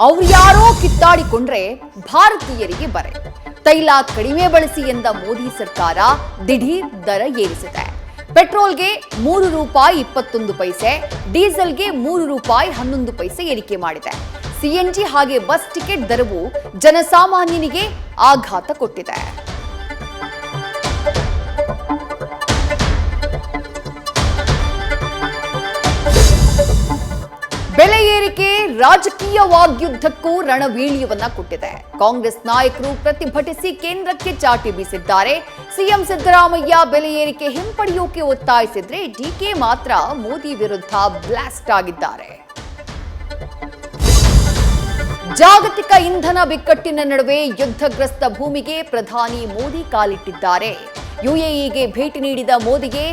ಅವ್ರು ಯಾರೋ ಕಿತ್ತಾಡಿಕೊಂಡ್ರೆ ಭಾರತೀಯರಿಗೆ ಬರೆ. ತೈಲ ಕಡಿಮೆ ಬಳಸಿ ಎಂದ ಮೋದಿ ಸರ್ಕಾರ ದಿಢೀರ್ ದರ ಏರಿಸಿದೆ. ಪೆಟ್ರೋಲ್ಗೆ ₹3.21, ಡೀಸೆಲ್ಗೆ ₹3.11 ಏರಿಕೆ ಮಾಡಿದೆ. ಸಿಎನ್ಜಿ ಹಾಗೆ ಬಸ್ ಟಿಕೆಟ್ ದರವು ಜನಸಾಮಾನ್ಯನಿಗೆ ಆಘಾತ ಕೊಟ್ಟಿದೆ. ಬೆಲೆ ಏರಿಕೆ ರಾಜಕೀಯ ವಾಗ್ಯುದ್ಧಕ್ಕೂ ರಣವೀಳ್ಯವನ್ನ ಕೊಟ್ಟಿದೆ. ಕಾಂಗ್ರೆಸ್ ನಾಯಕರು ಪ್ರತಿಭಟಿಸಿ ಕೇಂದ್ರಕ್ಕೆ ಚಾಟಿ ಬೀಸಿದ್ದಾರೆ. ಸಿಎಂ ಸಿದ್ದರಾಮಯ್ಯ ಬೆಲೆ ಏರಿಕೆ ಹಿಂಪಡೆಯೋಕೆ ಒತ್ತಾಯಿಸಿದ್ರೆ ಡಿಕೆ ಮಾತ್ರ ಮೋದಿ ವಿರುದ್ಧ ಬ್ಲಾಸ್ಟ್ ಆಗಿದ್ದಾರೆ. ಜಾಗತಿಕ ಇಂಧನ ಬಿಕ್ಕಟ್ಟಿನ ನಡುವೆ ಯುದ್ಧಗ್ರಸ್ತ ಭೂಮಿಗೆ ಪ್ರಧಾನಿ ಮೋದಿ ಕಾಲಿಟ್ಟಿದ್ದಾರೆ. ಯುಎಇಗೆ ಭೇಟಿ ನೀಡಿದ ಮೋದಿಗೆ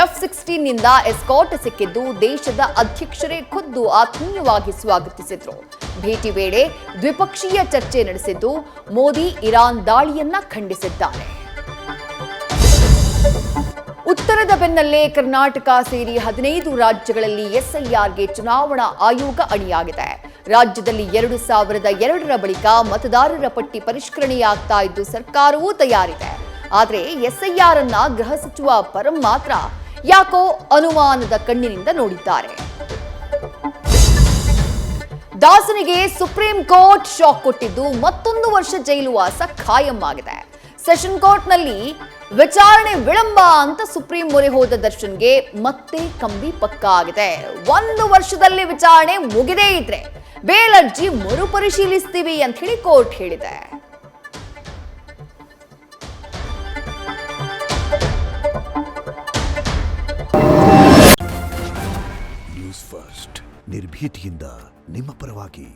F-16 ನಿಂದ ಎಸ್ಕಾರ್ಟ್ ಸಿಕ್ಕಿದ್ದು ದೇಶದ ಅಧ್ಯಕ್ಷರೇ ಖುದ್ದು ಆತ್ಮೀಯವಾಗಿ ಸ್ವಾಗತಿಸಿದ್ರು. ಭೇಟಿ ವೇಳೆ ದ್ವಿಪಕ್ಷೀಯ ಚರ್ಚೆ ನಡೆಸಿದ್ದು ಮೋದಿ ಇರಾನ್ ದಾಳಿಯನ್ನ ಖಂಡಿಸಿದ್ದಾರೆ. ಉತ್ತರದ ಬೆನ್ನಲ್ಲೇ ಕರ್ನಾಟಕ ಸೇರಿ 15 ರಾಜ್ಯಗಳಲ್ಲಿ ಎಸ್ಐಆರ್ಗೆ ಚುನಾವಣಾ ಆಯೋಗ ಅಣಿಯಾಗಿದೆ. ರಾಜ್ಯದಲ್ಲಿ 2002ರ ಬಳಿಕ ಮತದಾರರ ಪಟ್ಟಿ ಪರಿಷ್ಕರಣೆಯಾಗ್ತಾ ಇದ್ದು ಸರ್ಕಾರವೂ ತಯಾರಿದೆ. ಆದರೆ ಎಸ್ಐಆರ್ ಅನ್ನ ಗೃಹ ಸಚಿವ ಪರಂ ಮಾತ್ರ ಯಾಕೋ ಅನುಮಾನದ ಕಣ್ಣಿನಿಂದ ನೋಡಿದ್ದಾರೆ. ದಾಸನಿಗೆ ಸುಪ್ರೀಂ ಕೋರ್ಟ್ ಶಾಕ್ ಕೊಟ್ಟಿದ್ದು ಮತ್ತೊಂದು ವರ್ಷ ಜೈಲು ವಾಸ ಖಾಯಂ ಆಗಿದೆ. ಸೆಷನ್ ಕೋರ್ಟ್ನಲ್ಲಿ ವಿಚಾರಣೆ ವಿಳಂಬ ಅಂತ ಸುಪ್ರೀಂ ಮೊರೆ ಹೋದ ದರ್ಶನ್ಗೆ ಮತ್ತೆ ಕಂಬಿ ಪಕ್ಕಾ ಆಗಿದೆ. 1 ವರ್ಷದಲ್ಲಿ ವಿಚಾರಣೆ ಮುಗಿದೇ ಇದ್ರೆ ಬೇಲ್ ಅರ್ಜಿ ಮರುಪರಿಶೀಲಿಸ್ತೀವಿ ಅಂತ ಹೇಳಿ ಕೋರ್ಟ್ ಹೇಳಿದೆ. ನ್ಯೂಸ್ ಫಸ್ಟ್ ನಿರ್ಭೀತಿಯಿಂದ ನಿಮ್ಮ ಪರವಾಗಿ.